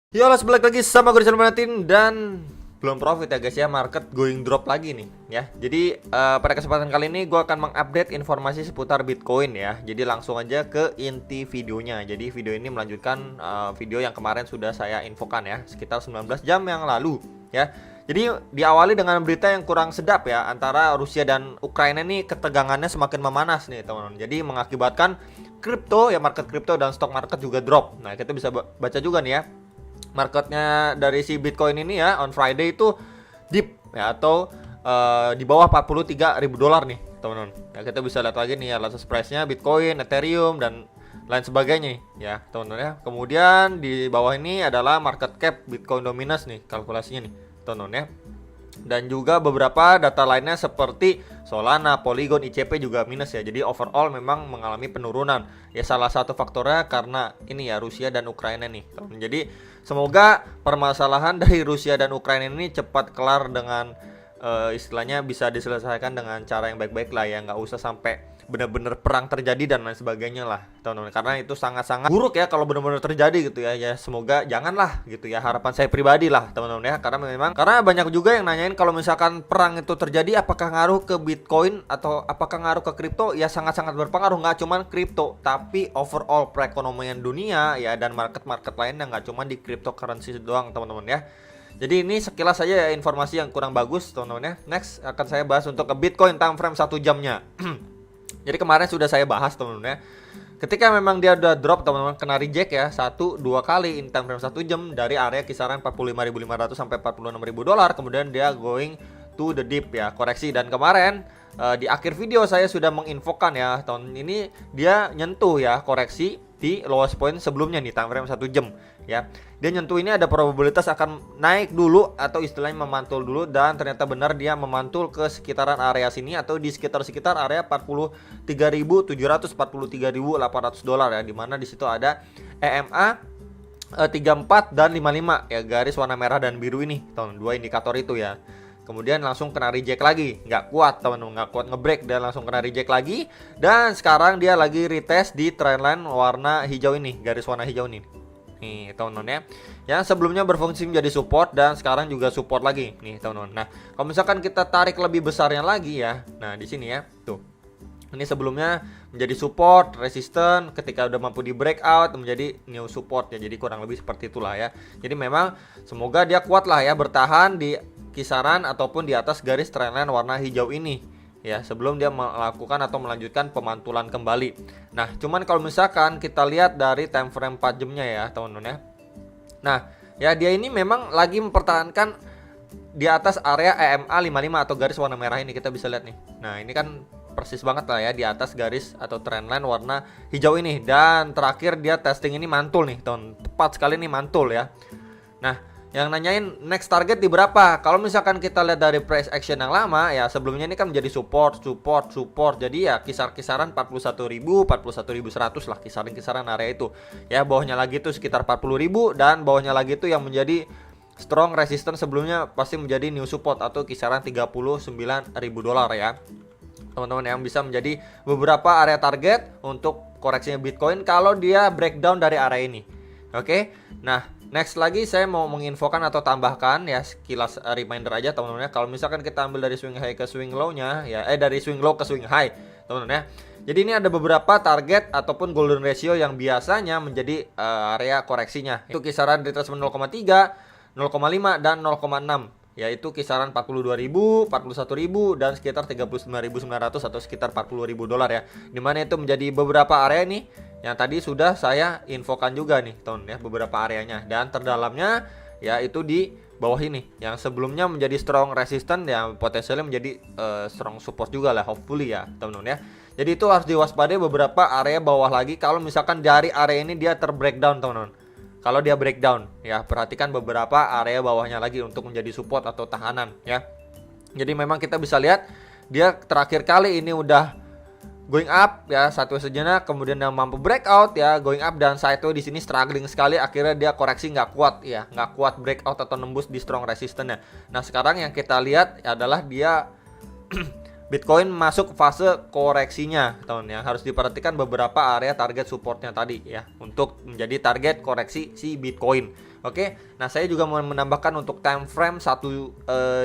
Ya halo, balik lagi sama gue Martin dan belum profit ya guys ya, market going drop lagi nih ya. Jadi pada kesempatan kali ini gue akan mengupdate informasi seputar Bitcoin ya. Jadi langsung aja ke inti videonya. Jadi video ini melanjutkan video yang kemarin sudah saya infokan ya, sekitar 19 jam yang lalu ya. Jadi diawali dengan berita yang kurang sedap ya, antara Rusia dan Ukraina nih ketegangannya semakin memanas nih teman-teman. Jadi mengakibatkan kripto ya, market kripto dan stock market juga drop. Nah kita bisa baca juga nih ya, marketnya dari si Bitcoin ini ya on Friday itu dip ya, atau di bawah 43.000 dolar nih teman-teman. Ya kita bisa lihat lagi nih ya latest price-nya Bitcoin, Ethereum dan lain sebagainya ya teman-teman ya. Kemudian di bawah ini adalah market cap Bitcoin dominance nih kalkulasinya nih teman-teman ya. Dan juga beberapa data lainnya seperti Solana, Polygon, ICP juga minus ya. Jadi overall memang mengalami penurunan. Ya salah satu faktornya karena ini ya Rusia dan Ukraina nih. Jadi semoga permasalahan dari Rusia dan Ukraina ini cepat kelar dengan istilahnya bisa diselesaikan dengan cara yang baik-baik lah ya, nggak usah sampai benar-benar perang terjadi dan lain sebagainya lah teman-teman, karena itu sangat-sangat buruk ya kalau benar-benar terjadi gitu ya. Ya semoga janganlah gitu ya, harapan saya pribadi lah teman-teman ya, karena memang banyak juga yang nanyain kalau misalkan perang itu terjadi apakah ngaruh ke Bitcoin atau apakah ngaruh ke kripto. Ya sangat-sangat berpengaruh, nggak cuma kripto tapi overall perekonomian dunia ya, dan market-market lainnya, nggak cuma di cryptocurrency doang teman-teman ya. Jadi ini sekilas saja ya informasi yang kurang bagus teman-teman ya. Next akan saya bahas untuk ke Bitcoin time frame 1 jamnya. Jadi kemarin sudah saya bahas teman-teman ya, ketika memang dia udah drop teman-teman, kena reject ya 1-2 kali in time frame 1 jam dari area kisaran 45.500 sampai 46.000 dolar, kemudian dia going to the deep ya, koreksi. Dan kemarin di akhir video saya sudah menginfokan ya, tahun ini dia nyentuh ya koreksi di lowest point sebelumnya nih time frame 1 jam ya. Dia nyentuh ini ada probabilitas akan naik dulu atau istilahnya memantul dulu, dan ternyata benar dia memantul ke sekitaran area sini atau di sekitar area 43.700 43.800 dolar ya, dimana di situ ada EMA 34 dan 55 ya, garis warna merah dan biru ini teman, dua indikator itu ya. Kemudian langsung kena reject lagi, nggak kuat teman-teman, nggak kuat ngebreak dan langsung kena reject lagi. Dan sekarang dia lagi retest di trendline warna hijau ini, garis warna hijau ini nih teman-teman ya, yang sebelumnya berfungsi menjadi support dan sekarang juga support lagi nih teman-teman. Nah kalau misalkan kita tarik lebih besarnya lagi ya, nah di sini ya tuh, ini sebelumnya menjadi support, resisten, ketika udah mampu di breakout menjadi new support ya. Jadi kurang lebih seperti itulah ya. Jadi memang semoga dia kuat lah ya, bertahan di kisaran ataupun di atas garis trendline warna hijau ini ya, sebelum dia melakukan atau melanjutkan pemantulan kembali. Nah cuman kalau misalkan kita lihat dari time frame 4 jamnya ya teman-teman ya, nah ya dia ini memang lagi mempertahankan di atas area EMA 55 atau garis warna merah ini, kita bisa lihat nih. Nah ini kan persis banget lah ya di atas garis atau trendline warna hijau ini, dan terakhir dia testing ini mantul nih teman, tepat sekali nih mantul ya. Nah yang nanyain next target di berapa? Kalau misalkan kita lihat dari price action yang lama ya, sebelumnya ini kan menjadi support. Jadi ya kisaran 41.000, 41.100 lah, kisaran area itu. Ya bawahnya lagi itu sekitar 40.000 dan bawahnya lagi itu yang menjadi strong resistance sebelumnya pasti menjadi new support atau kisaran 39.000 dolar ya. Teman-teman yang bisa menjadi beberapa area target untuk koreksinya Bitcoin kalau dia breakdown dari area ini. Oke. Nah, next lagi saya mau menginfokan atau tambahkan ya, sekilas reminder aja teman-teman ya. Kalau misalkan kita ambil dari swing high ke swing low-nya ya, dari swing low ke swing high teman-teman ya. Jadi ini ada beberapa target ataupun golden ratio yang biasanya menjadi area koreksinya. Itu kisaran retracement 0,3, 0,5 dan 0,6. Yaitu kisaran 42.000, 41.000 dan sekitar 39.900 atau sekitar 40.000 dolar ya. Dimana itu menjadi beberapa area nih yang tadi sudah saya infokan juga nih teman ya, beberapa areanya, dan terdalamnya ya itu di bawah ini yang sebelumnya menjadi strong resistance yang potensialnya menjadi strong support juga lah hopefully ya teman-teman ya. Jadi itu harus diwaspadai beberapa area bawah lagi kalau misalkan dari area ini dia terbreakdown teman-teman. Kalau dia breakdown ya, perhatikan beberapa area bawahnya lagi untuk menjadi support atau tahanan ya. Jadi memang kita bisa lihat dia terakhir kali ini udah going up ya satu sejenak, kemudian dia mampu breakout ya, going up dan sideways di sini struggling sekali, akhirnya dia koreksi nggak kuat ya, nggak kuat breakout atau nembus di strong resistance-nya. Nah sekarang yang kita lihat adalah dia Bitcoin masuk fase koreksinya, teman-teman ya. Harus diperhatikan beberapa area target supportnya tadi ya, untuk menjadi target koreksi si Bitcoin. Oke, nah saya juga mau menambahkan untuk time frame satu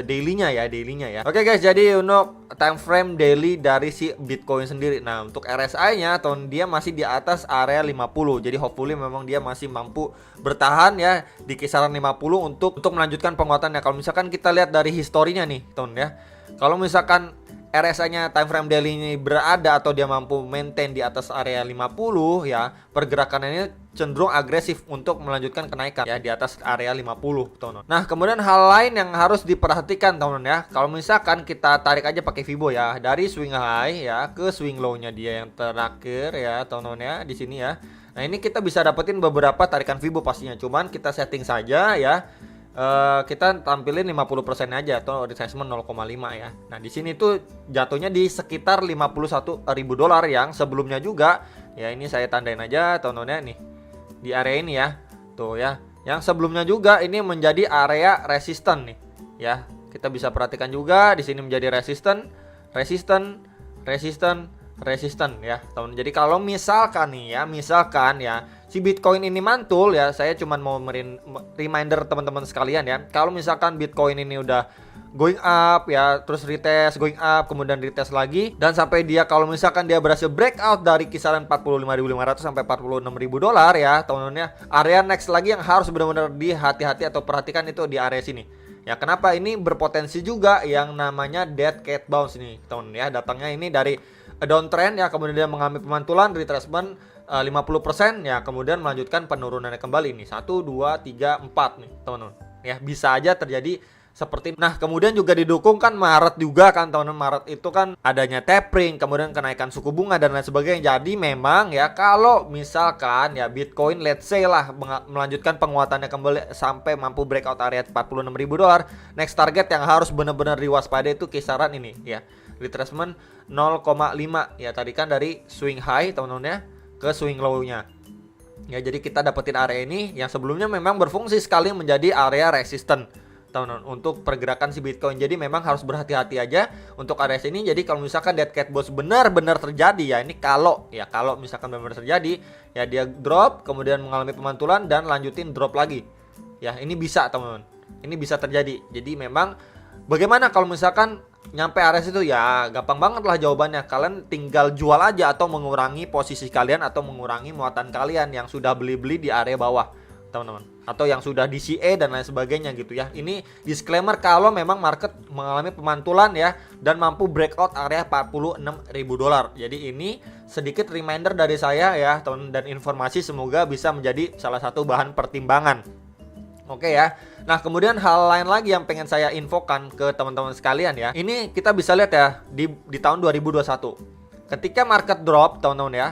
dailynya ya. Oke guys, jadi untuk time frame daily dari si Bitcoin sendiri. Nah, untuk RSI-nya tahun dia masih di atas area 50. Jadi hopefully memang dia masih mampu bertahan ya di kisaran 50 untuk melanjutkan penguatannya. Kalau misalkan kita lihat dari historinya nih, teman ya. Kalau misalkan RSI-nya time frame daily ini berada atau dia mampu maintain di atas area 50 ya, pergerakannya ini cenderung agresif untuk melanjutkan kenaikan ya di atas area 50, teman-teman. Nah, kemudian hal lain yang harus diperhatikan, teman-teman ya. Kalau misalkan kita tarik aja pakai Fibo ya, dari swing high ya ke swing low-nya dia yang terakhir ya, teman-teman ya, di sini ya. Nah, ini kita bisa dapetin beberapa tarikan Fibo pastinya. Cuman kita setting saja ya. Kita tampilin 50% aja atau retracement 0,5 ya. Nah, di sini tuh jatuhnya di sekitar 51.000 dolar yang sebelumnya juga ya, ini saya tandain aja teman-teman nih. Di area ini ya. Tuh ya. Yang sebelumnya juga ini menjadi area resisten nih ya. Kita bisa perhatikan juga di sini menjadi resisten ya, teman. Jadi kalau misalkan ya si Bitcoin ini mantul ya, saya cuman mau reminder teman-teman sekalian ya. Kalau misalkan Bitcoin ini udah going up ya, terus retest, going up, kemudian retest lagi, dan sampai dia kalau misalkan dia berhasil breakout dari kisaran 45.500 sampai 46.000 dolar ya, teman-teman ya. Area next lagi yang harus benar-benar dihati-hati atau perhatikan itu di area sini. Ya, kenapa ini berpotensi juga yang namanya dead cat bounce nih, teman-teman ya. Datangnya ini dari downtrend ya, kemudian dia mengalami pemantulan, retracement 50% ya, kemudian melanjutkan penurunannya kembali nih 1, 2, 3, 4 nih, teman-teman. Ya, bisa aja terjadi seperti. Nah, kemudian juga didukung kan Maret juga kan, teman-teman. Maret itu kan adanya tapering, kemudian kenaikan suku bunga dan lain sebagainya. Jadi memang ya, kalau misalkan ya Bitcoin let's say lah melanjutkan penguatannya kembali sampai mampu breakout area 46.000 dolar, next target yang harus benar-benar diwaspadai itu kisaran ini ya, retracement 0,5 ya, tadi kan dari swing high teman-teman ya ke swing low-nya. Ya, jadi kita dapetin area ini yang sebelumnya memang berfungsi sekali menjadi area resisten, teman-teman, untuk pergerakan si Bitcoin. Jadi memang harus berhati-hati aja untuk area sini. Jadi kalau misalkan dead cat bounce benar-benar terjadi ya, ini kalau misalkan benar-benar terjadi ya, dia drop kemudian mengalami pemantulan dan lanjutin drop lagi. Ya, ini bisa, teman-teman. Ini bisa terjadi. Jadi memang bagaimana kalau misalkan nyampe area situ ya, gampang banget lah jawabannya. Kalian tinggal jual aja atau mengurangi posisi kalian atau mengurangi muatan kalian yang sudah beli-beli di area bawah, teman-teman, atau yang sudah DCA dan lain sebagainya gitu ya. Ini disclaimer kalau memang market mengalami pemantulan ya dan mampu breakout area 46.000 dolar. Jadi ini sedikit reminder dari saya ya, teman, dan informasi semoga bisa menjadi salah satu bahan pertimbangan. Oke ya. Nah, kemudian hal lain lagi yang pengen saya infokan ke teman-teman sekalian ya. Ini kita bisa lihat ya di tahun 2021. Ketika market drop, teman-teman ya,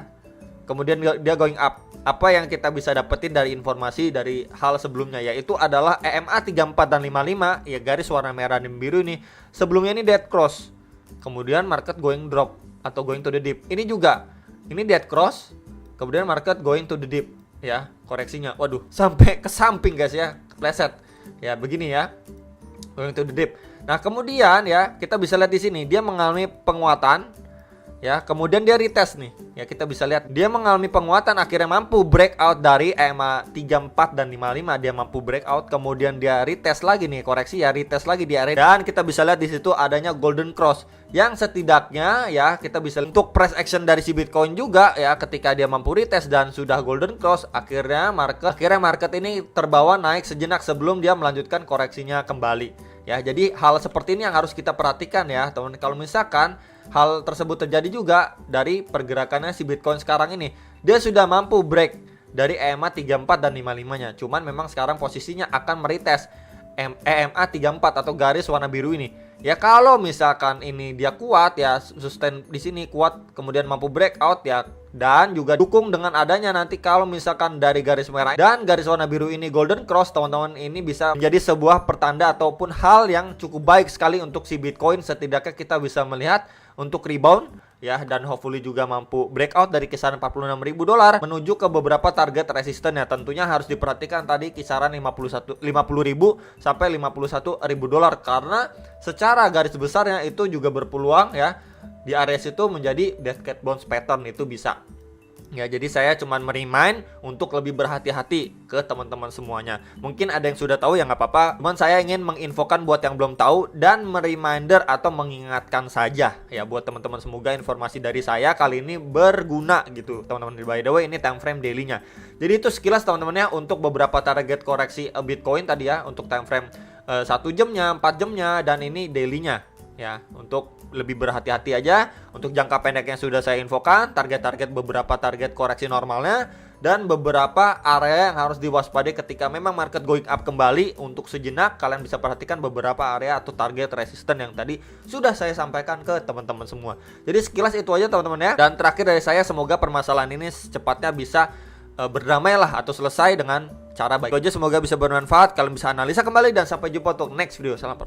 kemudian dia going up. Apa yang kita bisa dapetin dari informasi dari hal sebelumnya, yaitu adalah EMA 34 dan 55 ya, garis warna merah dan biru ini. Sebelumnya ini dead cross. Kemudian market going drop atau going to the dip. Ini juga. Ini dead cross. Kemudian market going to the dip ya, koreksinya. Waduh, sampai ke samping guys ya, kepleset. Ya, begini ya. Going to the dip. Nah, kemudian ya, kita bisa lihat di sini dia mengalami penguatan ya, kemudian dia retest nih. Ya, kita bisa lihat dia mengalami penguatan, akhirnya mampu breakout dari EMA 34 dan 55. Dia mampu breakout, kemudian dia retest lagi nih, koreksi ya, retest lagi di area. Dan kita bisa lihat di situ adanya golden cross yang setidaknya ya, kita bisa untuk price action dari si Bitcoin juga ya, ketika dia mampu retest dan sudah golden cross, akhirnya market ini terbawa naik sejenak sebelum dia melanjutkan koreksinya kembali. Ya, jadi hal seperti ini yang harus kita perhatikan ya, teman. Kalau misalkan hal tersebut terjadi juga dari pergerakannya si Bitcoin sekarang ini, dia sudah mampu break dari EMA 34 dan 55-nya. Cuman memang sekarang posisinya akan meretest EMA 34 atau garis warna biru ini. Ya, kalau misalkan ini dia kuat ya, sustain di sini kuat, kemudian mampu breakout ya, dan juga dukung dengan adanya nanti kalau misalkan dari garis merah dan garis warna biru ini golden cross, teman-teman, ini bisa menjadi sebuah pertanda ataupun hal yang cukup baik sekali untuk si Bitcoin. Setidaknya kita bisa melihat untuk rebound ya, dan hopefully juga mampu breakout dari kisaran $46.000 menuju ke beberapa target resisten ya. Tentunya harus diperhatikan tadi kisaran 50.000 sampai $51.000 karena secara garis besarnya itu juga berpeluang ya di area situ menjadi dead cat bounce pattern, itu bisa. Ya, jadi saya cuman merimain untuk lebih berhati-hati ke teman-teman semuanya. Mungkin ada yang sudah tahu ya nggak apa-apa. Cuman saya ingin menginfokan buat yang belum tahu dan mereminder atau mengingatkan saja ya buat teman-teman. Semoga informasi dari saya kali ini berguna gitu, teman-teman. By the way, ini time frame daily-nya. Jadi itu sekilas teman-teman ya untuk beberapa target koreksi Bitcoin tadi ya, untuk time frame 1 jamnya, 4 jamnya, dan ini daily-nya. Ya, untuk lebih berhati-hati aja. Untuk jangka pendek yang sudah saya infokan, beberapa target koreksi normalnya, dan beberapa area yang harus diwaspadai ketika memang market going up kembali. Untuk sejenak kalian bisa perhatikan beberapa area atau target resisten yang tadi sudah saya sampaikan ke teman-teman semua. Jadi sekilas itu aja teman-teman ya. Dan terakhir dari saya, semoga permasalahan ini secepatnya bisa berdamai lah atau selesai dengan cara baik. Itu aja, semoga bisa bermanfaat. Kalian bisa analisa kembali dan sampai jumpa untuk next video. Salam.